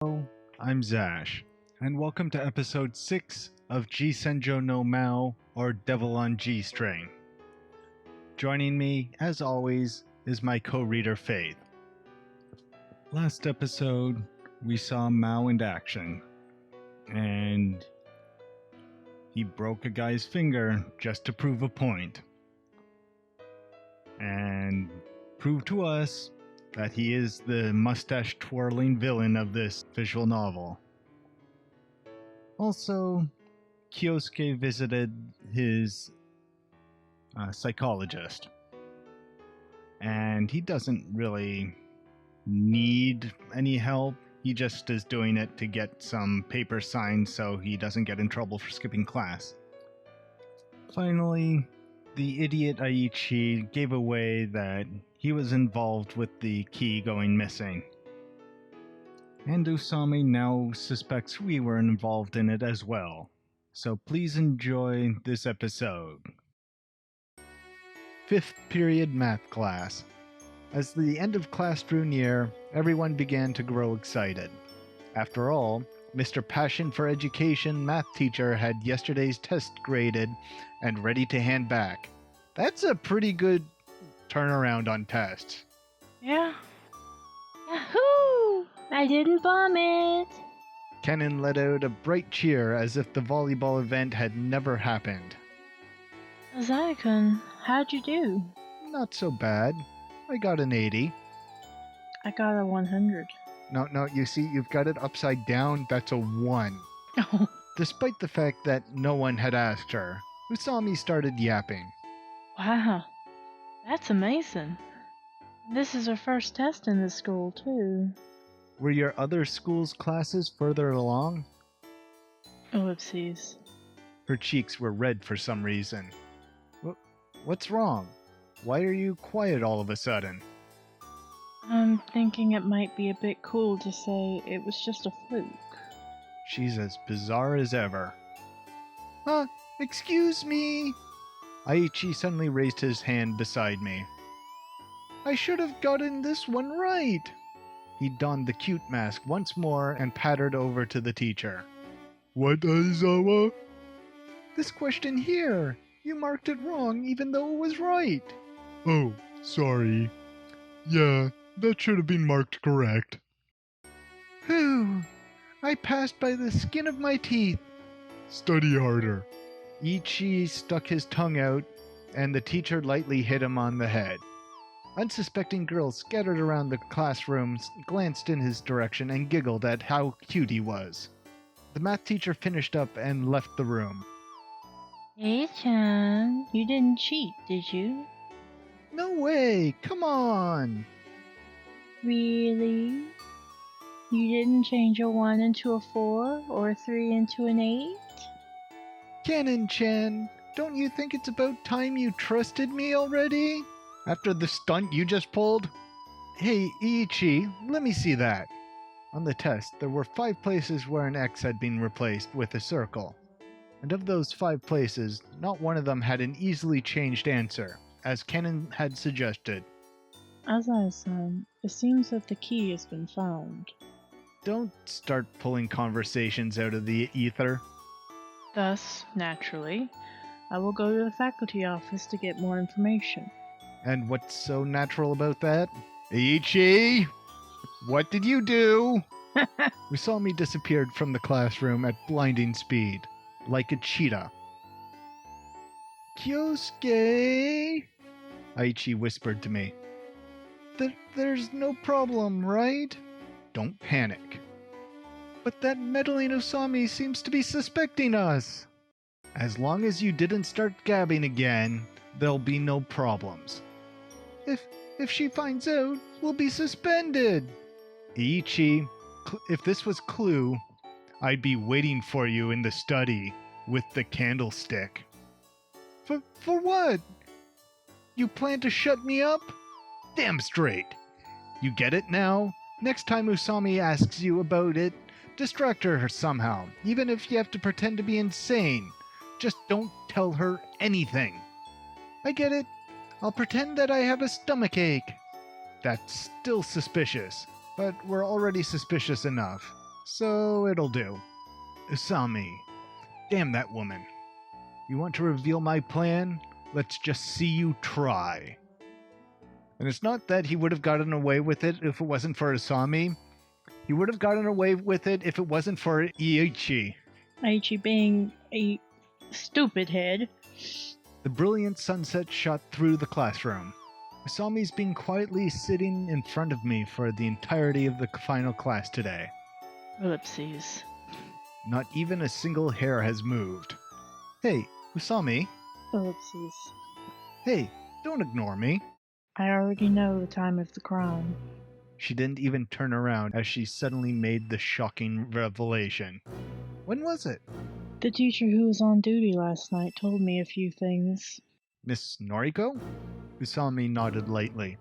Hello, I'm Zash, and welcome to episode 6 of G-SEnjou no Maou, or Devil on G-String. Joining me, as always, is my co-reader Faith. Last episode, we saw Maou in action, and he broke a guy's finger just to prove a point. And prove to us that he is the mustache-twirling villain of this visual novel. Also, Kyosuke visited his psychologist, and he doesn't really need any help. He just is doing it to get some papers signed so he doesn't get in trouble for skipping class. Finally, the idiot Aichi gave away that he was involved with the key going missing. And Usami now suspects we were involved in it as well. So please enjoy this episode. 5th period math class. As the end of class drew near, everyone began to grow excited. After all, Mr. Passion for Education math teacher had yesterday's test graded and ready to hand back. That's a pretty good turnaround on tests. Yeah. Yahoo! I didn't vomit. Kennen let out a bright cheer as if the volleyball event had never happened. Azai-kun, how'd you do? Not so bad. I got an 80. I got a 100. No, you see, you've got it upside down. That's a 1. Oh. Despite the fact that no one had asked her, Usami started yapping. Wow. That's amazing. This is her first test in this school, too. Were your other school's classes further along? Whoopsies. Her cheeks were red for some reason. What's wrong? Why are you quiet all of a sudden? I'm thinking it might be a bit cool to say it was just a fluke. She's as bizarre as ever. Excuse me? Aichi suddenly raised his hand beside me. I should have gotten this one right. He donned the cute mask once more and pattered over to the teacher. What, Aizawa? This question here. You marked it wrong even though it was right. Oh, sorry. Yeah, that should have been marked correct. Whew. I passed by the skin of my teeth. Study harder. Ichi stuck his tongue out, and the teacher lightly hit him on the head. Unsuspecting girls scattered around the classrooms glanced in his direction and giggled at how cute he was. The math teacher finished up and left the room. Hey-chan, you didn't cheat, did you? No way! Come on! Really? You didn't change a 1 into a 4 or a 3 into an 8? Cannon-chan, don't you think it's about time you trusted me already? After the stunt you just pulled? Hey, Ichi, let me see that. On the test, there were 5 places where an X had been replaced with a circle. And of those 5 places, not one of them had an easily changed answer, as Kennen had suggested. Azai-san, it seems that the key has been found. Don't start pulling conversations out of the ether. Thus, naturally, I will go to the faculty office to get more information. And what's so natural about that? Ichi! What did you do? Usami disappeared from the classroom at blinding speed, like a cheetah. Kyosuke! Aichi whispered to me. There's no problem, right? Don't panic. But that meddling Usami seems to be suspecting us. As long as you didn't start gabbing again, there'll be no problems. If she finds out, we'll be suspended. Ichi, if this was Clue, I'd be waiting for you in the study with the candlestick. For what? You plan to shut me up? Damn straight. You get it now? Next time Usami asks you about it, distract her somehow, even if you have to pretend to be insane. Just don't tell her anything. I get it. I'll pretend that I have a stomachache. That's still suspicious, but we're already suspicious enough. so it'll do. Usami, damn that woman. You want to reveal my plan? Let's just see you try. And it's not that he would have gotten away with it if it wasn't for Usami. He would have gotten away with it if it wasn't for Iichi. Aichi being a stupid head. The brilliant sunset shot through the classroom. Usami's been quietly sitting in front of me for the entirety of the final class today. Ellipses. Not even a single hair has moved. Hey, Usami. Ellipses. Hey, don't ignore me. I already know the time of the crime. She didn't even turn around as she suddenly made the shocking revelation. When was it? The teacher who was on duty last night told me a few things. Miss Noriko? Usami nodded lightly.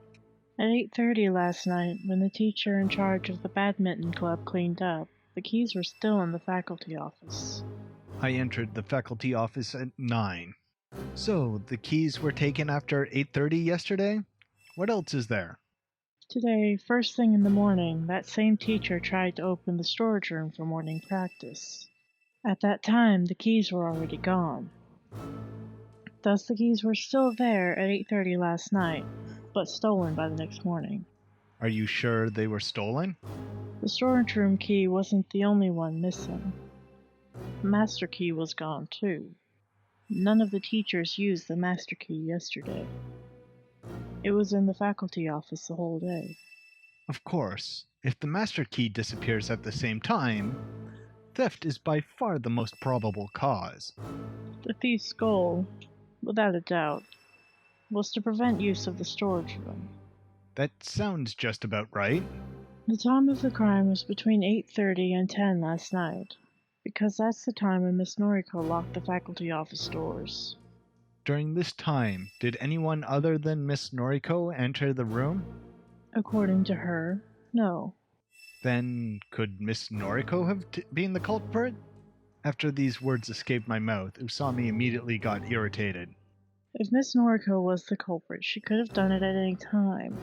At 8:30 last night, when the teacher in charge of the badminton club cleaned up, the keys were still in the faculty office. I entered the faculty office at 9. So, the keys were taken after 8:30 yesterday? What else is there? Today, first thing in the morning, that same teacher tried to open the storage room for morning practice. At that time, the keys were already gone. Thus, the keys were still there at 8:30 last night, but stolen by the next morning. Are you sure they were stolen? The storage room key wasn't the only one missing. The master key was gone too. None of the teachers used the master key yesterday. It was in the faculty office the whole day. Of course, if the master key disappears at the same time, theft is by far the most probable cause. The thief's goal, without a doubt, was to prevent use of the storage room. That sounds just about right. The time of the crime was between 8:30 and 10 last night, because that's the time when Miss Noriko locked the faculty office doors. During this time, did anyone other than Miss Noriko enter the room? According to her, no. Then, could Miss Noriko have been the culprit? After these words escaped my mouth, Usami immediately got irritated. If Miss Noriko was the culprit, she could have done it at any time.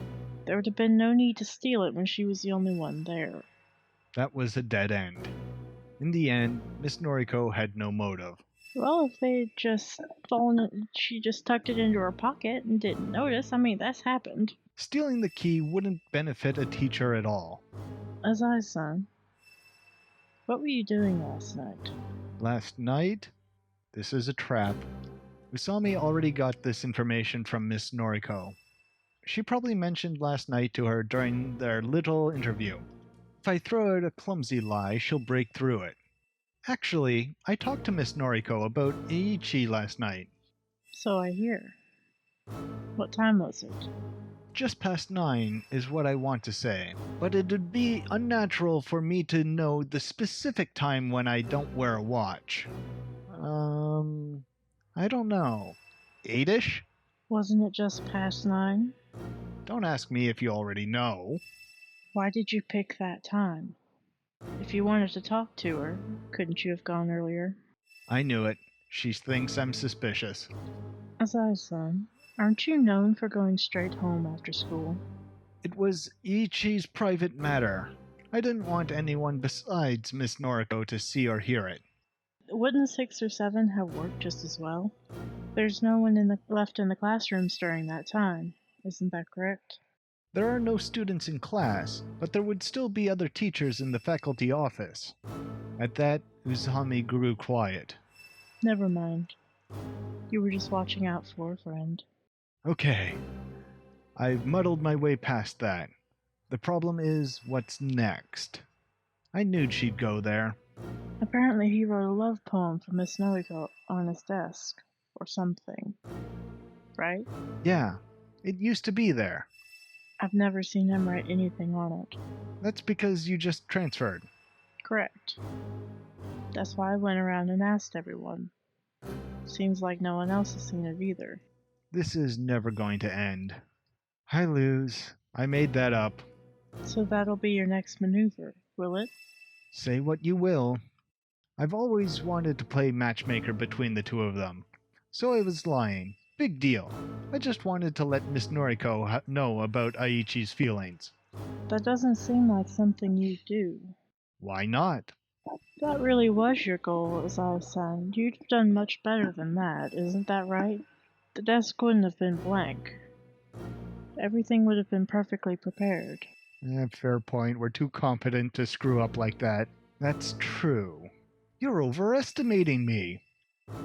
There would have been no need to steal it when she was the only one there. That was a dead end. In the end, Miss Noriko had no motive. Well, if they had just she just tucked it into her pocket and didn't notice. I mean, that's happened. Stealing the key wouldn't benefit a teacher at all. Azai-san, what were you doing last night? Last night? This is a trap. Usami already got this information from Miss Noriko. She probably mentioned last night to her during their little interview. If I throw out a clumsy lie, she'll break through it. Actually, I talked to Miss Noriko about Iichi last night. So I hear. What time was it? Just past 9 is what I want to say, but it'd be unnatural for me to know the specific time when I don't wear a watch. I don't know. 8-ish? Wasn't it just past 9? Don't ask me if you already know. Why did you pick that time? If you wanted to talk to her, couldn't you have gone earlier? I knew it. She thinks I'm suspicious. Azai-san, aren't you known for going straight home after school? It was Ichi's private matter. I didn't want anyone besides Miss Noriko to see or hear it. Wouldn't 6 or 7 have worked just as well? There's no one left in the classrooms during that time. Isn't that correct? There are no students in class, but there would still be other teachers in the faculty office. At that, Usami grew quiet. Never mind. You were just watching out for a friend. Okay. I've muddled my way past that. The problem is, what's next? I knew she'd go there. Apparently he wrote a love poem for Miss Noriko on his desk, or something. Right? Yeah, it used to be there. I've never seen him write anything on it. That's because you just transferred. Correct. That's why I went around and asked everyone. Seems like no one else has seen it either. This is never going to end. I lose. I made that up. So that'll be your next maneuver, will it? Say what you will. I've always wanted to play matchmaker between the two of them. So I was lying. Big deal. I just wanted to let Miss Noriko know about Aichi's feelings. That doesn't seem like something you do. Why not? That really was your goal, Usami-san. You'd have done much better than that, isn't that right? The desk wouldn't have been blank. Everything would have been perfectly prepared. Fair point. We're too competent to screw up like that. That's true. You're overestimating me.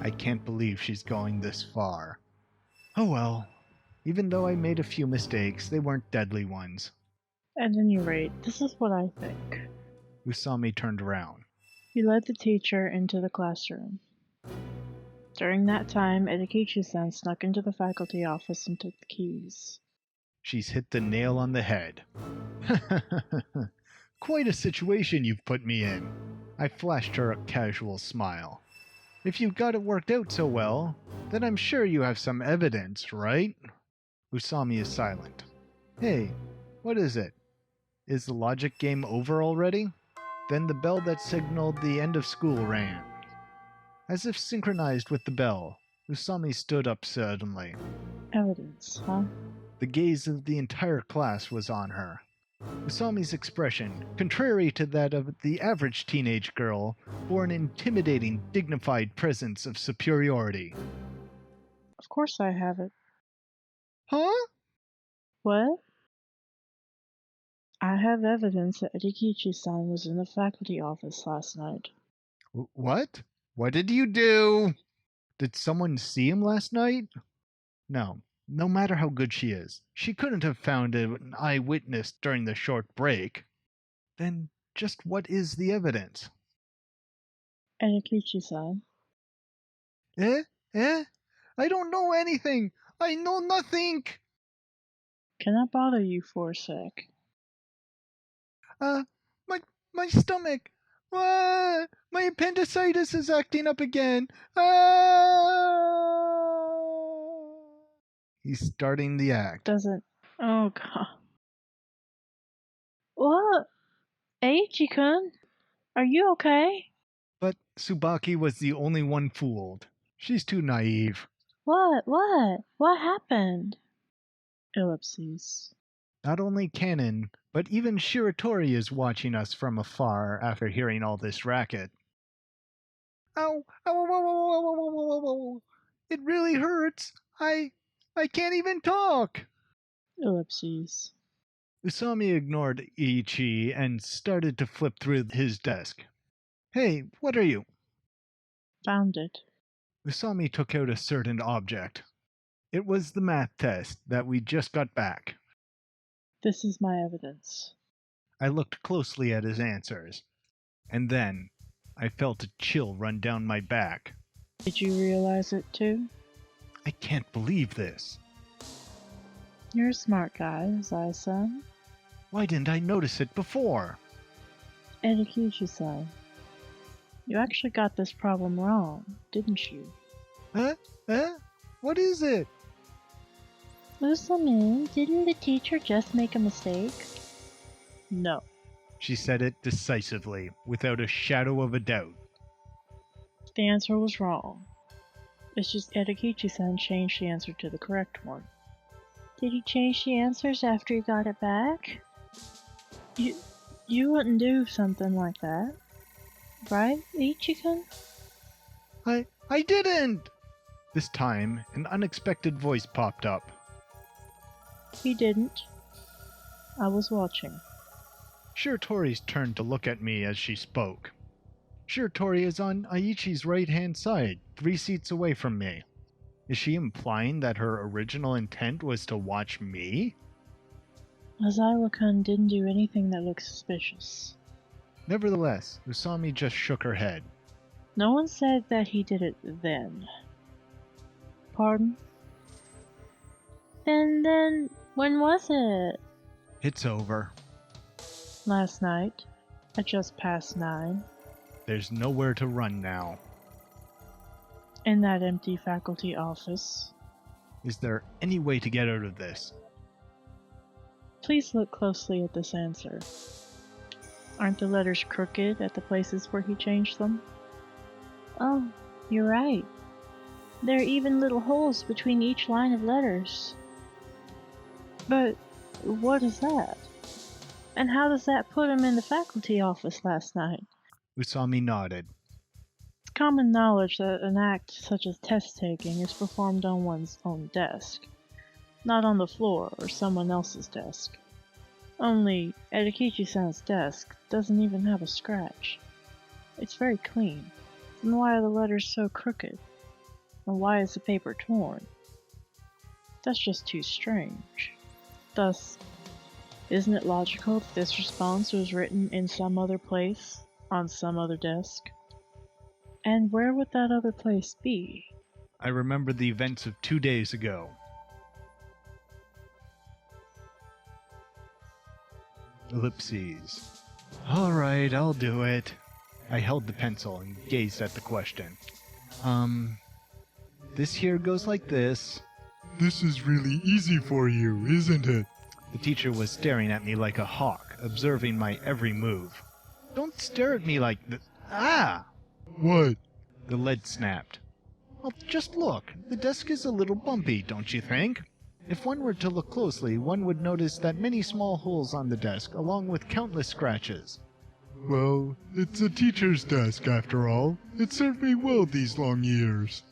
I can't believe she's going this far. Oh well. Even though I made a few mistakes, they weren't deadly ones. At any rate, this is what I think. Usami turned around. He led the teacher into the classroom. During that time, Edikichi-san snuck into the faculty office and took the keys. She's hit the nail on the head. Quite a situation you've put me in. I flashed her a casual smile. If you've got it worked out so well, then I'm sure you have some evidence, right? Usami is silent. Hey, what is it? Is the logic game over already? Then the bell that signaled the end of school rang. As if synchronized with the bell, Usami stood up suddenly. Evidence, huh? The gaze of the entire class was on her. Usami's expression, contrary to that of the average teenage girl, bore an intimidating, dignified presence of superiority. Of course I have it. Huh? What? I have evidence that Edikichi-san was in the faculty office last night. What? What did you do? Did someone see him last night? No. No matter how good she is, she couldn't have found an eyewitness during the short break. Then just what is the evidence? Edikichi-san. Eh? Eh? I don't know anything! I know nothing! Can I bother you for a sec? My stomach! My appendicitis is acting up again! He's starting the act. Doesn't... Oh, God. What? Eiichi-kun? Are you okay? But Tsubaki was the only one fooled. She's too naive. What? What happened? Ellipses. Not only Canon, but even Shiratori is watching us from afar after hearing all this racket. Ow! Ow! Ow! Ow! Ow! Ow! Ow! Ow! Ow! It really hurts! I can't even talk! Ellipses. Usami ignored Ichi and started to flip through his desk. Hey, what are you? Found it. Usami took out a certain object. It was the math test that we just got back. This is my evidence. I looked closely at his answers, and then I felt a chill run down my back. Did you realize it too? I can't believe this. You're a smart guy, Zai-san. Why didn't I notice it before? Edikichi-san. You actually got this problem wrong, didn't you? Huh? What is it? Usami, didn't the teacher just make a mistake? No. She said it decisively, without a shadow of a doubt. The answer was wrong. It's just Edikichi-san changed the answer to the correct one. Did he change the answers after he got it back? You wouldn't do something like that, right, Ichi-kun? I didn't! This time, an unexpected voice popped up. He didn't. I was watching. Shiratori's turned to look at me as she spoke. Shiratori is on Aichi's right-hand side, 3 seats away from me. Is she implying that her original intent was to watch me? Azawa-kun didn't do anything that looked suspicious. Nevertheless, Usami just shook her head. No one said that he did it then. Pardon? Then, when was it? It's over. Last night, at just past 9. There's nowhere to run now. In that empty faculty office. Is there any way to get out of this? Please look closely at this answer. Aren't the letters crooked at the places where he changed them? Oh, you're right. There are even little holes between each line of letters. But what is that? And how does that put him in the faculty office last night? Usami nodded. It's common knowledge that an act such as test-taking is performed on one's own desk, not on the floor or someone else's desk. Only, Edikichi-san's desk doesn't even have a scratch. It's very clean. Then why are the letters so crooked? And why is the paper torn? That's just too strange. Thus, isn't it logical that this response was written in some other place, on some other desk? And where would that other place be? I remember the events of 2 days ago. Ellipses. Alright, I'll do it. I held the pencil and gazed at the question. This here goes like this. This is really easy for you, isn't it? The teacher was staring at me like a hawk, observing my every move. Don't stare at me like this. Ah! What? The lead snapped. Well, just look. The desk is a little bumpy, don't you think? If one were to look closely, one would notice that many small holes on the desk, along with countless scratches. Well, it's a teacher's desk after all. It served me well these long years.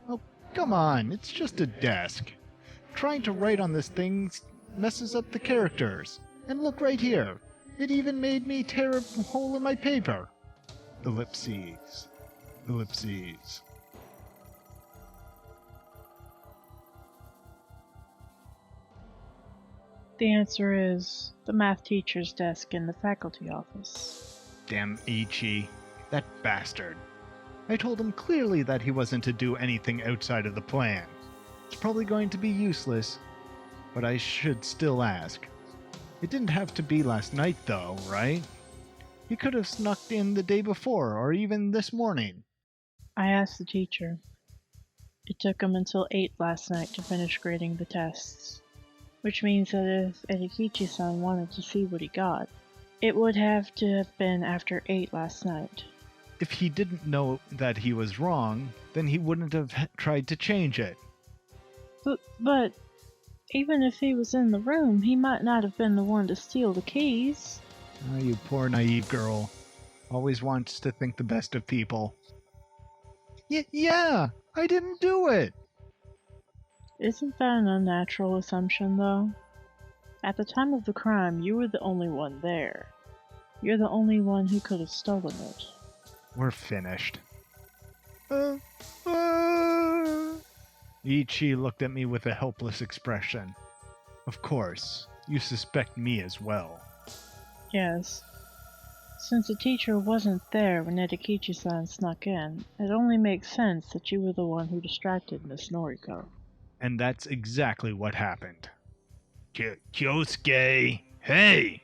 Oh, come on, it's just a desk. Trying to write on this thing messes up the characters. And look right here. It even made me tear a hole in my paper. Ellipses. Ellipses. The answer is the math teacher's desk in the faculty office. Damn Ichi. That bastard. I told him clearly that he wasn't to do anything outside of the plan. It's probably going to be useless, but I should still ask. It didn't have to be last night though, right? He could have snuck in the day before, or even this morning. I asked the teacher. It took him until 8 last night to finish grading the tests, which means that if Edikichi-san wanted to see what he got, it would have to have been after 8 last night. If he didn't know that he was wrong, then he wouldn't have tried to change it. But even if he was in the room, he might not have been the one to steal the keys. Oh, you poor naive girl. Always wants to think the best of people. Yeah, I didn't do it. Isn't that an unnatural assumption, though? At the time of the crime, you were the only one there. You're the only one who could have stolen it. We're finished. Ichi looked at me with a helpless expression. Of course, you suspect me as well. Yes. Since the teacher wasn't there when Edikichi-san snuck in, it only makes sense that you were the one who distracted Miss Noriko. And that's exactly what happened. Kyosuke! Hey!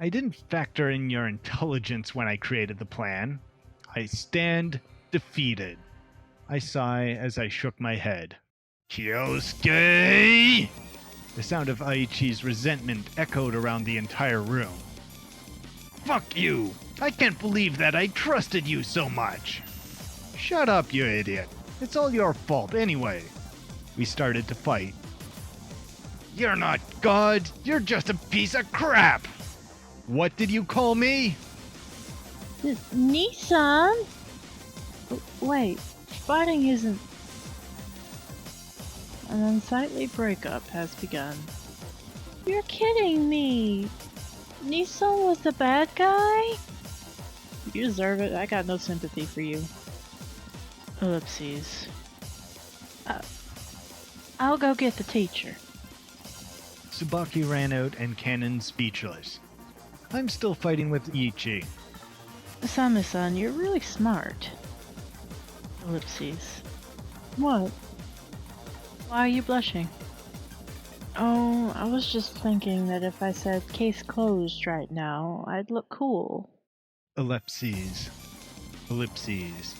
I didn't factor in your intelligence when I created the plan. I stand defeated. I sigh as I shook my head. Kyosuke! The sound of Aichi's resentment echoed around the entire room. Fuck you! I can't believe that I trusted you so much! Shut up, you idiot. It's all your fault anyway. We started to fight. You're not God. You're just a piece of crap. What did you call me? Nissan? Wait, fighting isn't... An unsightly breakup has begun. You're kidding me! Nissan was the bad guy? You deserve it. I got no sympathy for you. Ellipses. I'll go get the teacher. Tsubaki ran out and Canon speechless. I'm still fighting with Ichi. Usami-san, you're really smart. Ellipses. What? Why are you blushing? Oh, I was just thinking that if I said case closed right now, I'd look cool. Ellipses. Ellipses.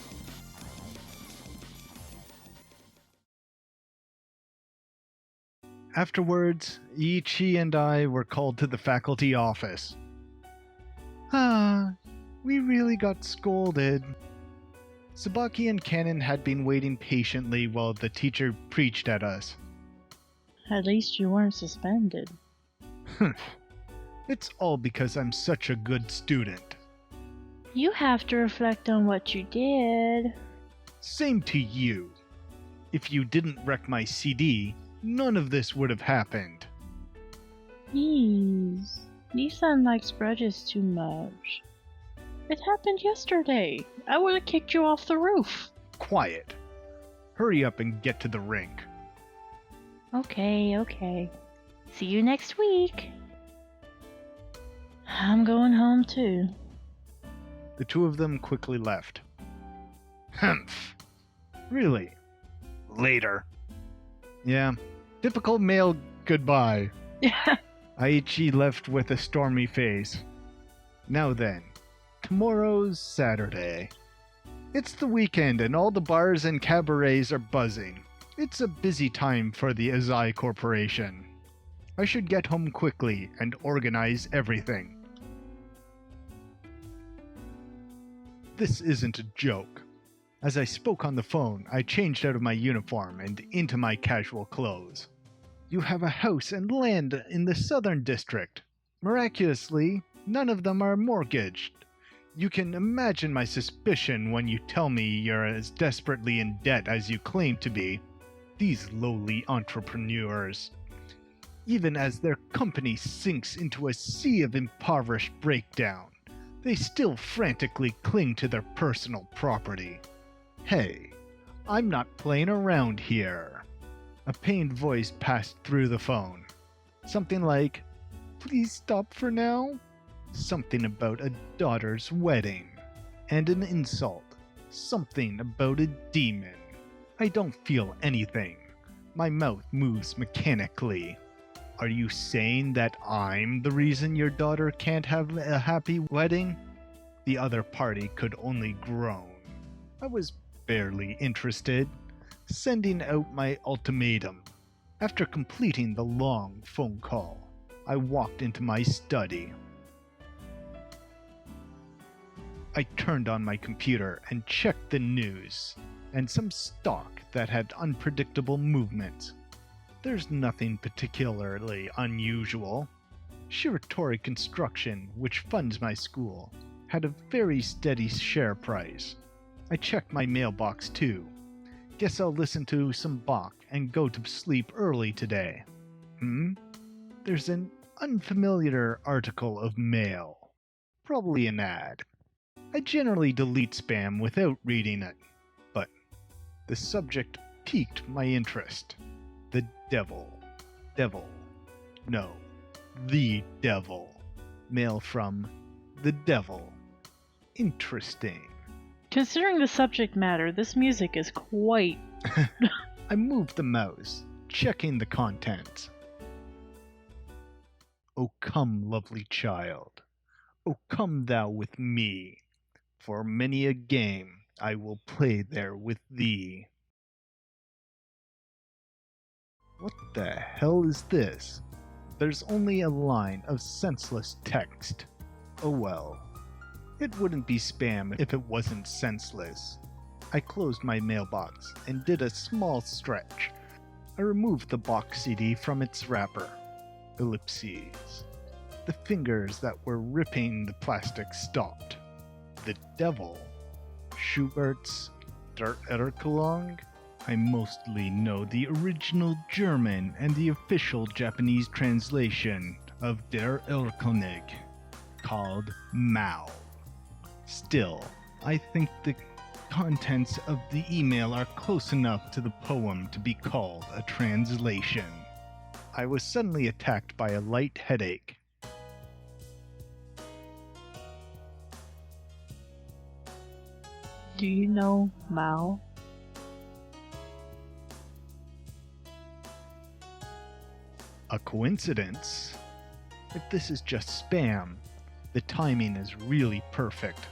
Afterwards, Ichi and I were called to the faculty office. We really got scolded. Tsubaki and Canon had been waiting patiently while the teacher preached at us. At least you weren't suspended. It's all because I'm such a good student. You have to reflect on what you did. Same to you. If you didn't wreck my CD, none of this would have happened. Jeez, Nissan likes grudges too much. It happened yesterday. I would have kicked you off the roof. Quiet. Hurry up and get to the rink. Okay. See you next week. I'm going home too. The two of them quickly left. Humph. Really? Later. Yeah, typical male goodbye. Aichi left with a stormy face. Now then, tomorrow's Saturday. It's the weekend and all the bars and cabarets are buzzing. It's a busy time for the Azai Corporation. I should get home quickly and organize everything. This isn't a joke. As I spoke on the phone, I changed out of my uniform and into my casual clothes. You have a house and land in the Southern District. Miraculously, none of them are mortgaged. You can imagine my suspicion when you tell me you're as desperately in debt as you claim to be. These lowly entrepreneurs. Even as their company sinks into a sea of impoverished breakdown, they still frantically cling to their personal property. Hey, I'm not playing around here. A pained voice passed through the phone. Something like, "Please stop for now." Something about a daughter's wedding. And an insult. Something about a demon. I don't feel anything. My mouth moves mechanically. Are you saying that I'm the reason your daughter can't have a happy wedding? The other party could only groan. I was barely interested, sending out my ultimatum. After completing the long phone call, I walked into my study. I turned on my computer and checked the news, and some stock that had unpredictable movement. There's nothing particularly unusual. Shiratori Construction, which funds my school, had a very steady share price. I checked my mailbox too. Guess I'll listen to some Bach and go to sleep early today. There's an unfamiliar article of mail. Probably an ad. I generally delete spam without reading it, but the subject piqued my interest. The devil. No, the devil. Mail from the devil. Interesting. Considering the subject matter, this music is quite... I moved the mouse, checking the contents. O come, lovely child. O come thou with me. For many a game I will play there with thee. What the hell is this? There's only a line of senseless text. Oh well. It wouldn't be spam if it wasn't senseless. I closed my mailbox and did a small stretch. I removed the box CD from its wrapper. Ellipses. The fingers that were ripping the plastic stopped. The devil. Schubert's Der Erklärung. I mostly know the original German and the official Japanese translation of Der Erlkönig, called Maou. Still, I think the contents of the email are close enough to the poem to be called a translation. I was suddenly attacked by a light headache. Do you know Maou? A coincidence? If this is just spam, the timing is really perfect.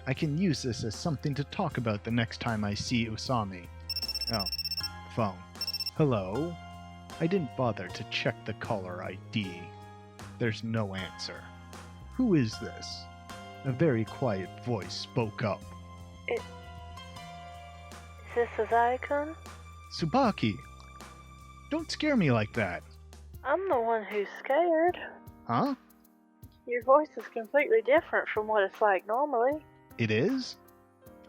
I can use this as something to talk about the next time I see Usami. Oh, phone. Hello? I didn't bother to check the caller ID. There's no answer. Who is this? A very quiet voice spoke up. Is this Azai-kun? Tsubaki! Don't scare me like that. I'm the one who's scared. Huh? Your voice is completely different from what it's like normally. It is?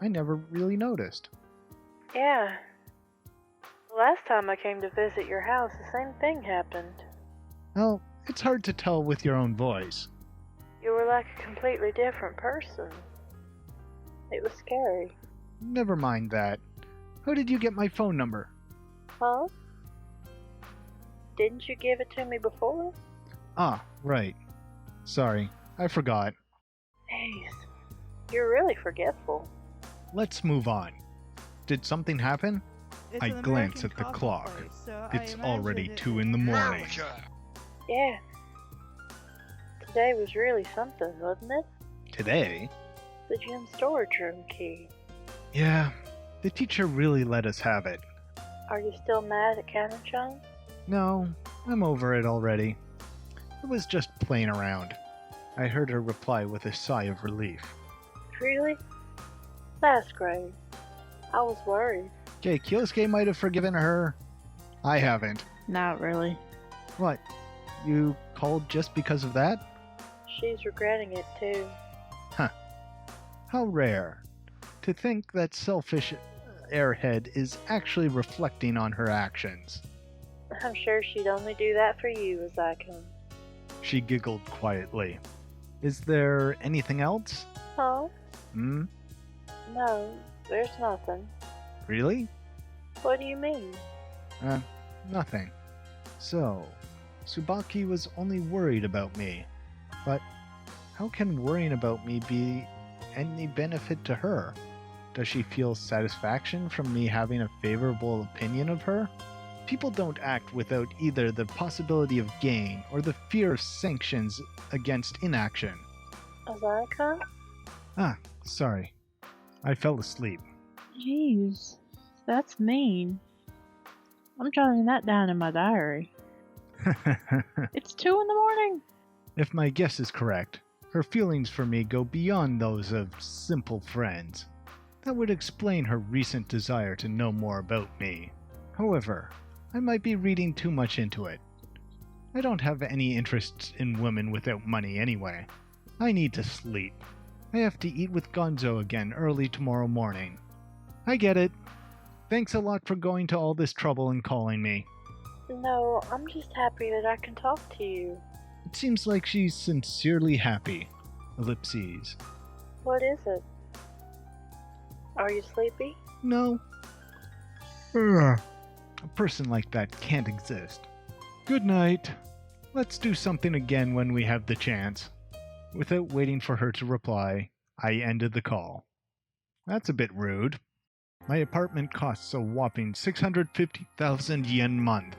I never really noticed. Yeah. The last time I came to visit your house, the same thing happened. Well, it's hard to tell with your own voice. You were like a completely different person. It was scary. Never mind that. How did you get my phone number? Huh? Didn't you give it to me before? Ah, right. Sorry, I forgot. Jeez, you're really forgetful. Let's move on. Did something happen? It's I an glance American at the coffee clock. place, so I It's imagine already it 2 is- in the morning. Yeah. Today was really something, wasn't it? Today? The gym storage room key. Yeah, the teacher really let us have it. Are you still mad at Canon-chan? No, I'm over it already. It was just playing around. I heard her reply with a sigh of relief. Really? That's great. I was worried. Okay, Kyosuke might have forgiven her. I haven't. Not really. What? You called just because of that? She's regretting it too. How rare. To think that selfish airhead is actually reflecting on her actions. I'm sure she'd only do that for you, Usami. She giggled quietly. Is there anything else? Huh? Hmm? No, there's nothing. Really? What do you mean? Nothing. So, Tsubaki was only worried about me. But how can worrying about me be any benefit to her? Does she feel satisfaction from me having a favorable opinion of her? People don't act without either the possibility of gain or the fear of sanctions against inaction. Usami? Ah, sorry. I fell asleep. Jeez, that's mean. I'm jotting that down in my diary. It's 2 in the morning. If my guess is correct, her feelings for me go beyond those of simple friends. That would explain her recent desire to know more about me. However, I might be reading too much into it. I don't have any interest in women without money anyway. I need to sleep. I have to eat with Gonzou again early tomorrow morning. I get it. Thanks a lot for going to all this trouble and calling me. No, I'm just happy that I can talk to you. It seems like she's sincerely happy. Ellipses. What is it? Are you sleepy? No. A person like that can't exist. Good night. Let's do something again when we have the chance. Without waiting for her to reply, I ended the call. That's a bit rude. My apartment costs a whopping 650,000 yen a month.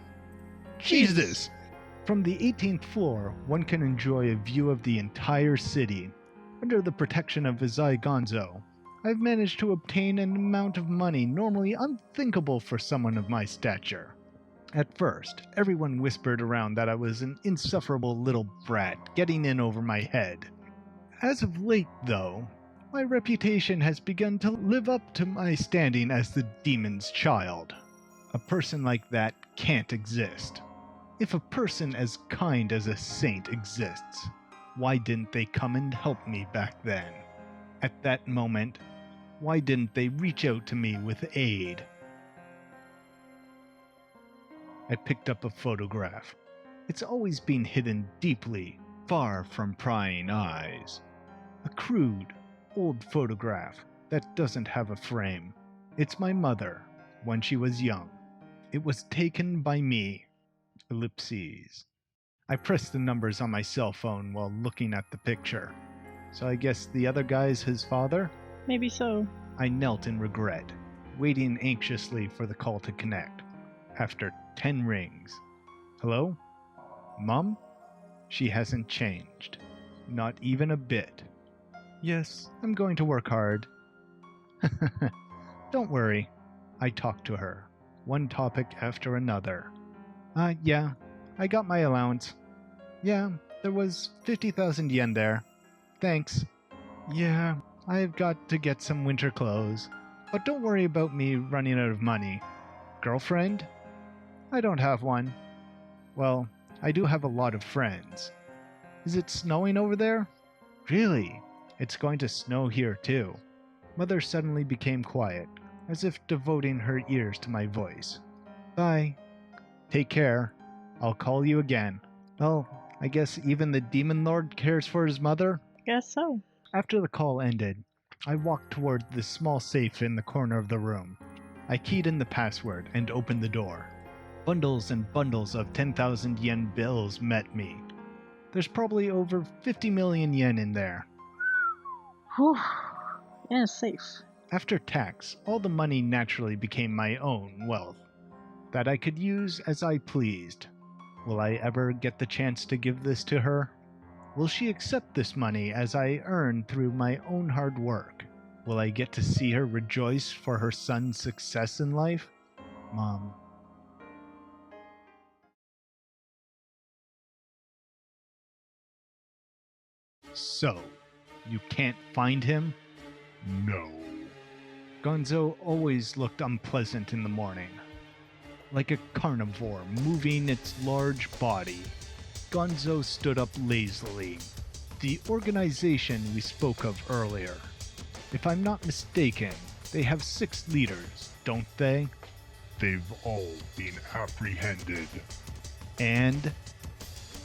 Jesus! From the 18th floor, one can enjoy a view of the entire city. Under the protection of Izai Gonzou, I've managed to obtain an amount of money normally unthinkable for someone of my stature. At first, everyone whispered around that I was an insufferable little brat getting in over my head. As of late, though, my reputation has begun to live up to my standing as the demon's child. A person like that can't exist. If a person as kind as a saint exists, why didn't they come and help me back then? At that moment, why didn't they reach out to me with aid? I picked up a photograph. It's always been hidden deeply, far from prying eyes. A crude, old photograph that doesn't have a frame. It's my mother, when she was young. It was taken by me. Ellipses. I pressed the numbers on my cell phone while looking at the picture. So I guess the other guy's his father? Maybe so. I knelt in regret, waiting anxiously for the call to connect. After 10 rings. Hello? Mom? She hasn't changed. Not even a bit. Yes, I'm going to work hard. Don't worry. I talked to her. One topic after another. Yeah, I got my allowance. Yeah, there was 50,000 yen there. Thanks. Yeah, I've got to get some winter clothes. But don't worry about me running out of money. Girlfriend? I don't have one. Well, I do have a lot of friends. Is it snowing over there? Really? It's going to snow here too. Mother suddenly became quiet, as if devoting her ears to my voice. Bye. Take care. I'll call you again. Well, I guess even the Demon Lord cares for his mother? Guess so. After the call ended, I walked toward the small safe in the corner of the room. I keyed in the password and opened the door. Bundles and bundles of 10,000 yen bills met me. There's probably over 50 million yen in there. Whew. And it's safe. After tax, all the money naturally became my own wealth, that I could use as I pleased. Will I ever get the chance to give this to her? Will she accept this money as I earned through my own hard work? Will I get to see her rejoice for her son's success in life? Mom. So, you can't find him? No. Gonzou always looked unpleasant in the morning. Like a carnivore moving its large body, Gonzou stood up lazily. The organization we spoke of earlier. If I'm not mistaken, they have 6 leaders, don't they? They've all been apprehended. And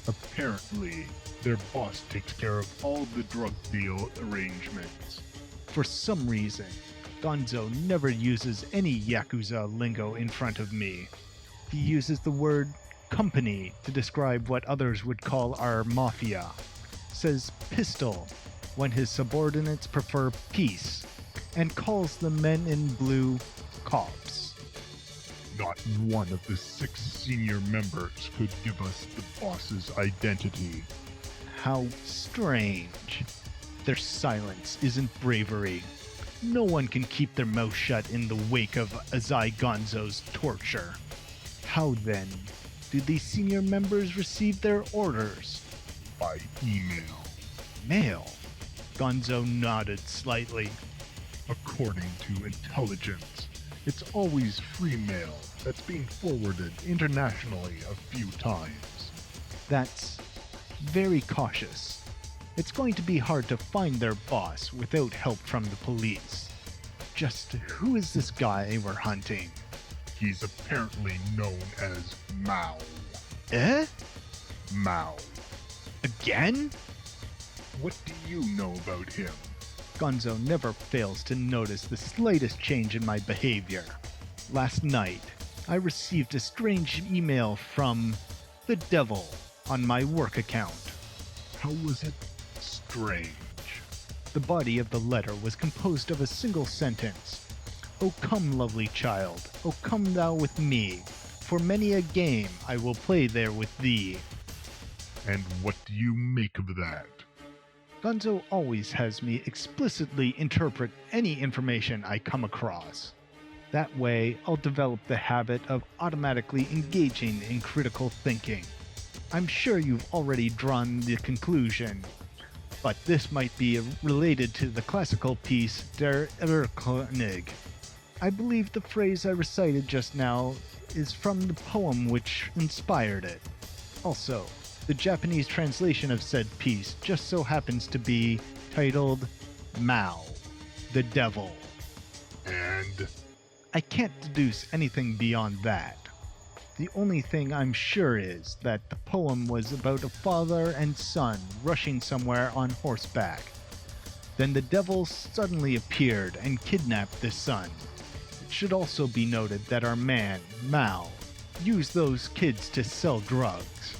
Apparently, their boss takes care of all the drug deal arrangements. for some reason, Gonzou never uses any Yakuza lingo in front of me. He uses the word company to describe what others would call our mafia. Says pistol when his subordinates prefer peace, and calls the men in blue cops. Not one of the 6 senior members could give us the boss's identity. How strange. Their silence isn't bravery. No one can keep their mouth shut in the wake of Azai Gonzo's torture. How then do these senior members receive their orders? By email. Mail? Gonzo nodded slightly. According to intelligence, it's always free mail that's being forwarded internationally a few times. That's very cautious. It's going to be hard to find their boss without help from the police. Just who is this guy we're hunting? He's apparently known as Maou. Eh? Maou. Again? What do you know about him? Gonzo never fails to notice the slightest change in my behavior. Last night, I received a strange email from the devil on my work account. How was it strange? The body of the letter was composed of a single sentence. O come, lovely child, O come thou with me, for many a game I will play there with thee. And what do you make of that? Gonzo always has me explicitly interpret any information I come across. That way, I'll develop the habit of automatically engaging in critical thinking. I'm sure you've already drawn the conclusion, but this might be related to the classical piece Der Erlkönig. I believe the phrase I recited just now is from the poem which inspired it. Also, the Japanese translation of said piece just so happens to be titled Maou, the Devil. And I can't deduce anything beyond that. The only thing I'm sure is that the poem was about a father and son rushing somewhere on horseback. Then the devil suddenly appeared and kidnapped the son. It should also be noted that our man, Maou, used those kids to sell drugs.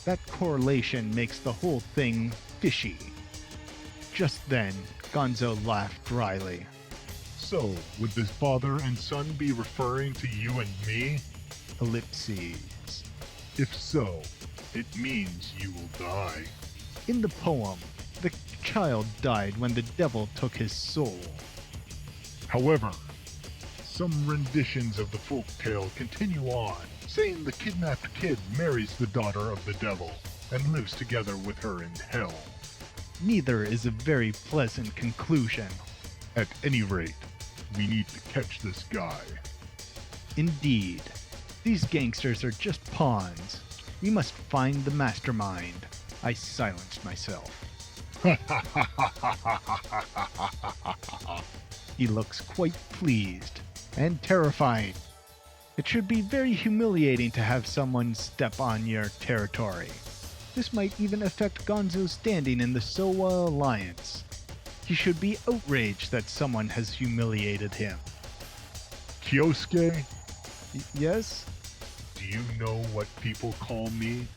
That correlation makes the whole thing fishy. Just then, Gonzo laughed dryly. so, would this father and son be referring to you and me? Ellipses. If so, it means you will die. In the poem, the child died when the devil took his soul. However, some renditions of the folktale continue on, saying the kidnapped kid marries the daughter of the devil and lives together with her in hell. Neither is a very pleasant conclusion. At any rate, we need to catch this guy. Indeed, these gangsters are just pawns. We must find the mastermind. I silenced myself. He looks quite pleased and terrifying. It should be very humiliating to have someone step on your territory. This might even affect Gonzou's standing in the Sowa Alliance. He should be outraged that someone has humiliated him. Kyosuke, Yes? do you know what people call me?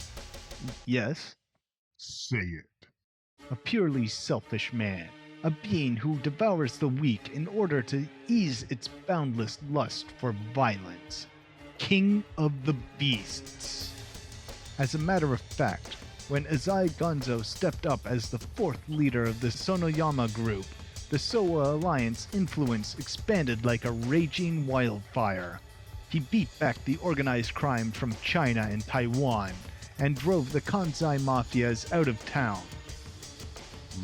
Yes? Say it. A purely selfish man. A being who devours the weak in order to ease its boundless lust for violence. King of the Beasts. As a matter of fact, when Azai Gonzou stepped up as the fourth leader of the Sonoyama group, the Sowa Alliance influence expanded like a raging wildfire. He beat back the organized crime from China and Taiwan, and drove the Kansai mafias out of town.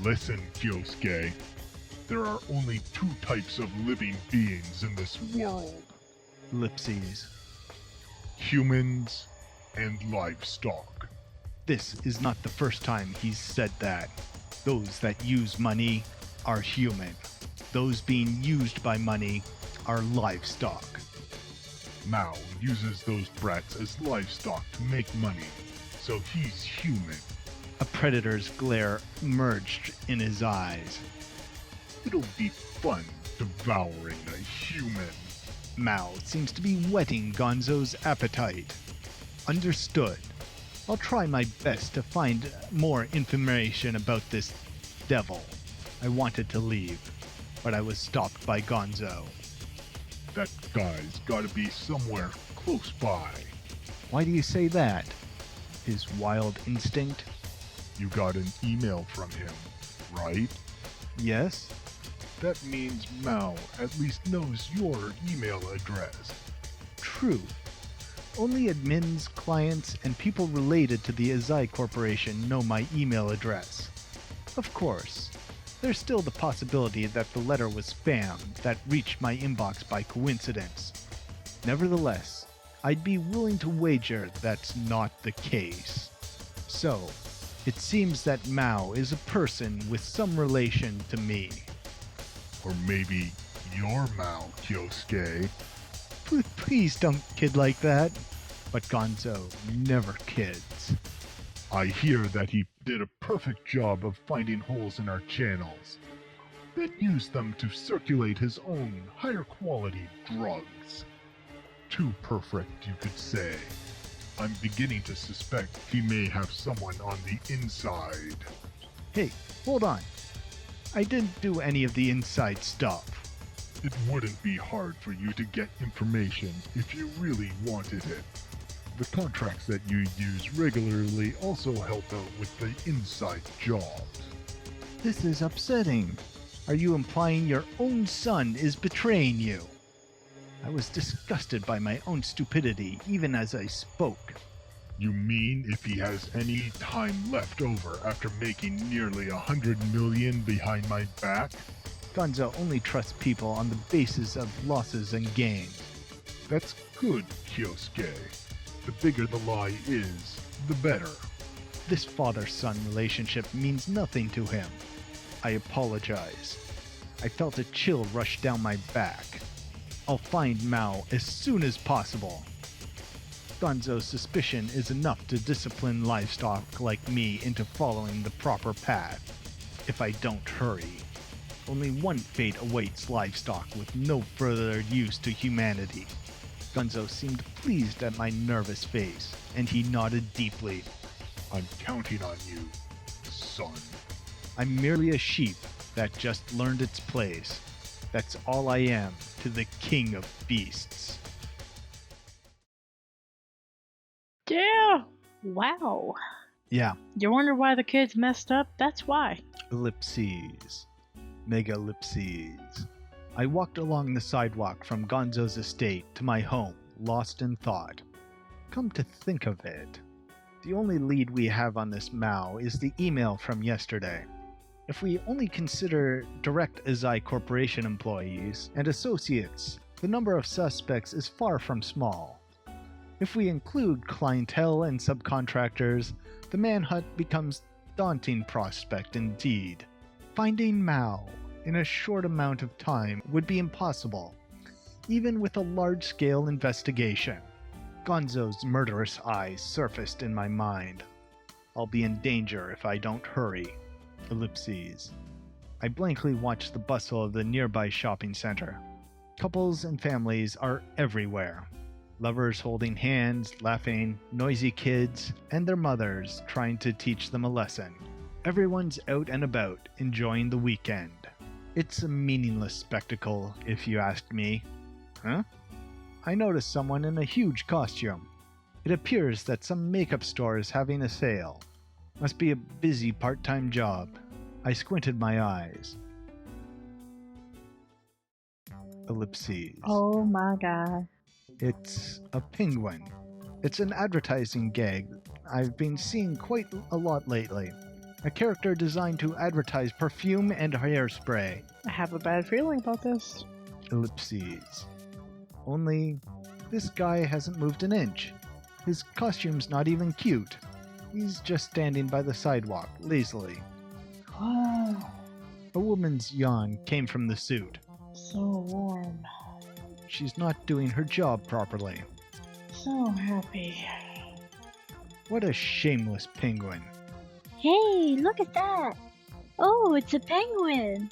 Listen, Kyosuke. There are only two types of living beings in this world. Ellipses. Humans and livestock. This is not the first time he's said that. Those that use money are human. Those being used by money are livestock. Maou uses those brats as livestock to make money, so he's human. A predator's glare merged in his eyes. It'll be fun devouring a human. Maou seems to be whetting Gonzou's appetite. Understood. I'll try my best to find more information about this devil. I wanted to leave, but I was stopped by Gonzou. That guy's gotta be somewhere close by. Why do you say that? His wild instinct? You got an email from him, right? Yes? That means Maou at least knows your email address. True. Only admins, clients, and people related to the Azai Corporation know my email address. Of course, there's still the possibility that the letter was spam that reached my inbox by coincidence. Nevertheless, I'd be willing to wager that's not the case. So, it seems that Maou is a person with some relation to me. Or maybe you're Maou, Kyosuke. Please don't kid like that. But Gonzou never kids. I hear that he did a perfect job of finding holes in our channels, then used them to circulate his own higher quality drugs. Too perfect, you could say. I'm beginning to suspect he may have someone on the inside. Hey, hold on. I didn't do any of the inside stuff. It wouldn't be hard for you to get information if you really wanted it. The contracts that you use regularly also help out with the inside jobs. This is upsetting. Are you implying your own son is betraying you? I was disgusted by my own stupidity even as I spoke. You mean if he has any time left over after making nearly 100 million behind my back? Gonzou only trusts people on the basis of losses and gains. That's good, Kyosuke. The bigger the lie is, the better. This father-son relationship means nothing to him. I apologize. I felt a chill rush down my back. I'll find Maou as soon as possible. Gonzou's suspicion is enough to discipline livestock like me into following the proper path. If I don't hurry. Only one fate awaits livestock with no further use to humanity. Gonzou seemed pleased at my nervous face, and he nodded deeply. I'm counting on you, son. I'm merely a sheep that just learned its place. That's all I am to the king of beasts. Yeah! Wow. Yeah, You wonder why the kids messed up? That's why. ellipses. Mega ellipses. I walked along the sidewalk from Gonzou's estate to my home, lost in thought. Come to think of it, the only lead we have on this Maou is the email from yesterday. If we only consider direct Azai Corporation employees and associates, the number of suspects is far from small. If we include clientele and subcontractors, the manhunt becomes daunting prospect indeed. Finding Maou in a short amount of time would be impossible, even with a large-scale investigation. Gonzou's murderous eyes surfaced in my mind. I'll be in danger if I don't hurry. Ellipses. I blankly watched the bustle of the nearby shopping center. Couples and families are everywhere. Lovers holding hands, laughing, noisy kids, and their mothers trying to teach them a lesson. Everyone's out and about, enjoying the weekend. It's a meaningless spectacle, if you ask me. Huh? I noticed someone in a huge costume. It appears that some makeup store is having a sale. Must be a busy part-time job. I squinted my eyes. Ellipses. Oh my god. It's a penguin. It's an advertising gag I've been seeing quite a lot lately. A character designed to advertise perfume and hairspray. I have a bad feeling about this. Ellipses. Only, this guy hasn't moved an inch. His costume's not even cute. He's just standing by the sidewalk, lazily. Wow. A woman's yawn came from the suit. So warm. She's not doing her job properly. So happy. What a shameless penguin. Hey, look at that! Oh, it's a penguin!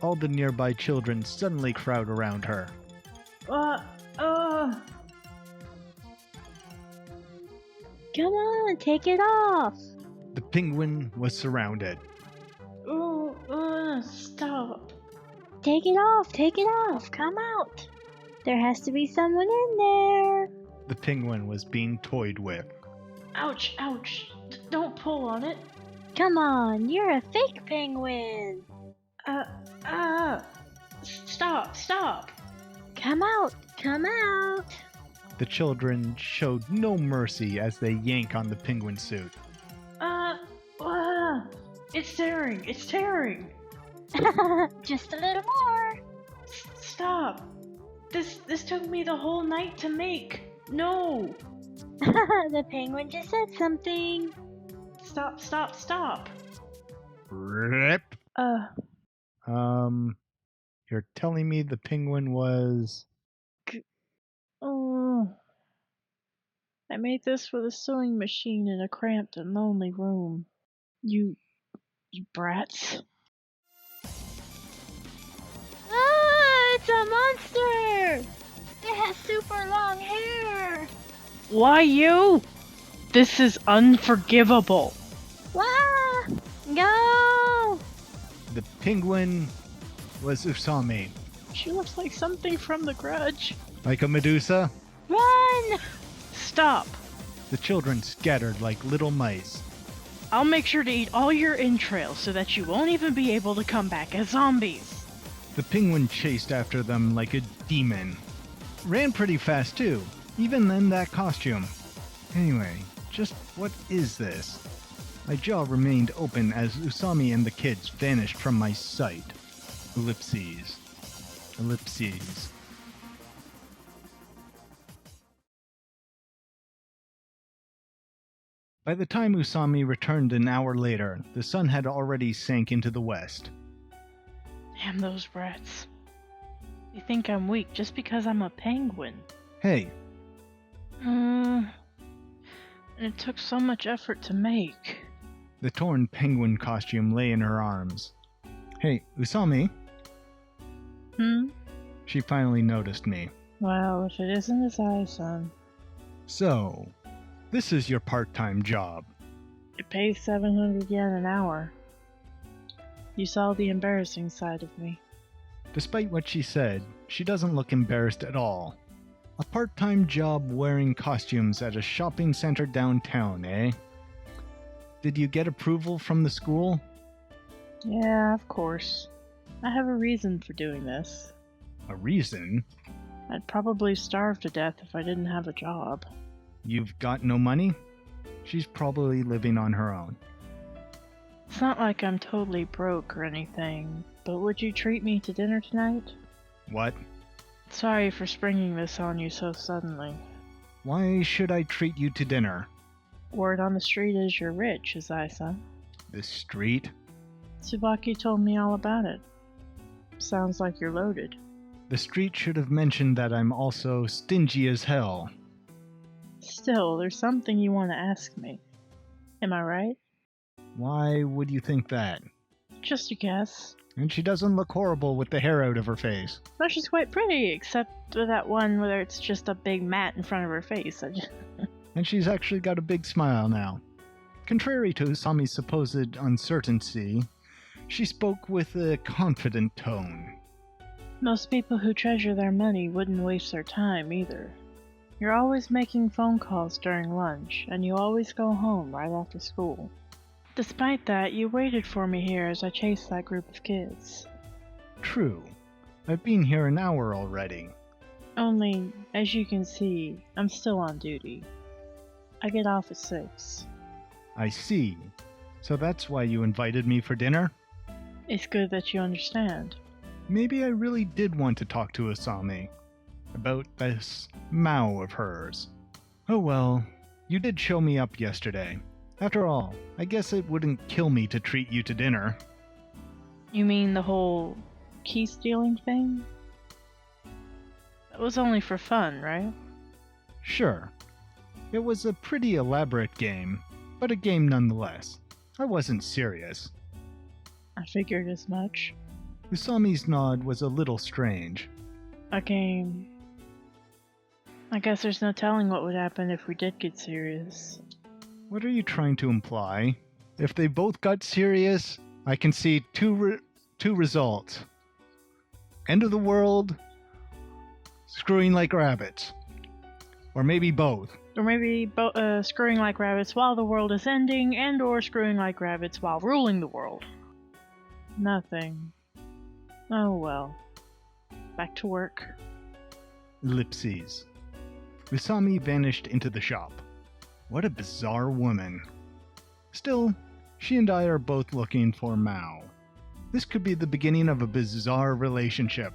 All the nearby children suddenly crowd around her. Come on, take it off! The penguin was surrounded. Stop. Take it off, come out! There has to be someone in there! The penguin was being toyed with. Ouch, ouch. Don't pull on it. Come on, you're a fake penguin! Stop. Come out! The children showed no mercy as they yank on the penguin suit. It's tearing. Just a little more! Stop. This took me the whole night to make. No. The penguin just said something. Stop. Rip. You're telling me the penguin was... Oh. I made this with a sewing machine in a cramped and lonely room. You brats. Ah, it's a monster! It has super long hair! Why you? This is unforgivable. Wah! Go! The penguin was Usami. She looks like something from The Grudge. Like a Medusa, Run! Stop. the children scattered like little mice. I'll make sure to eat all your entrails so that you won't even be able to come back as zombies. The penguin chased after them like a demon. Ran pretty fast too, even in that costume. Anyway, just what is this? My jaw remained open as Usami and the kids vanished from my sight. Ellipses. By the time Usami returned an hour later, the sun had already sank into the west. Damn those brats. They think I'm weak just because I'm a penguin. Hey, And it took so much effort to make. the torn penguin costume lay in her arms. Hey, Usami, she finally noticed me. Well, if it isn't his son. So, this is your part-time job. It pays 700 yen an hour. You saw the embarrassing side of me. Despite what she said, she doesn't look embarrassed at all. A part-time job wearing costumes at a shopping center downtown, eh? Did you get approval from the school? Yeah, of course. I have a reason for doing this. A reason? I'd probably starve to death if I didn't have a job. You've got no money? She's probably living on her own. It's not like I'm totally broke or anything, but would you treat me to dinner tonight? What? Sorry for springing this on you so suddenly. Why should I treat you to dinner? Word on the street is you're rich, Azai-san. this street. Tsubaki told me all about it. Sounds like you're loaded. The street should have mentioned that I'm also stingy as hell. Still, there's something you want to ask me. Am I right? Why would you think that? Just a guess. And she doesn't look horrible with the hair out of her face. No, she's quite pretty, except for that one where it's just a big mat in front of her face. And she's actually got a big smile now. Contrary to Usami's supposed uncertainty, she spoke with a confident tone. Most people who treasure their money wouldn't waste their time either. You're always making phone calls during lunch, and you always go home right after school. Despite that, you waited for me here as I chased that group of kids. True. I've been here an hour already. Only, as you can see, I'm still on duty. I get off at 6. I see. So that's why you invited me for dinner? It's good that you understand. Maybe I really did want to talk to Usami about this Maou of hers. Oh well, you did show me up yesterday. After all, I guess it wouldn't kill me to treat you to dinner. You mean the whole key stealing thing? That was only for fun, right? Sure. It was a pretty elaborate game, but a game nonetheless. I wasn't serious. I figured as much. Usami's nod was a little strange. A game. I guess there's no telling what would happen if we did get serious. What are you trying to imply? If they both got serious, I can see two results. End of the world, screwing like rabbits. Or maybe both. Or maybe screwing like rabbits while the world is ending, and or screwing like rabbits while ruling the world. Nothing. Oh well. Back to work. Ellipses. Usami vanished into the shop. What a bizarre woman. Still, she and I are both looking for Maou. This could be the beginning of a bizarre relationship.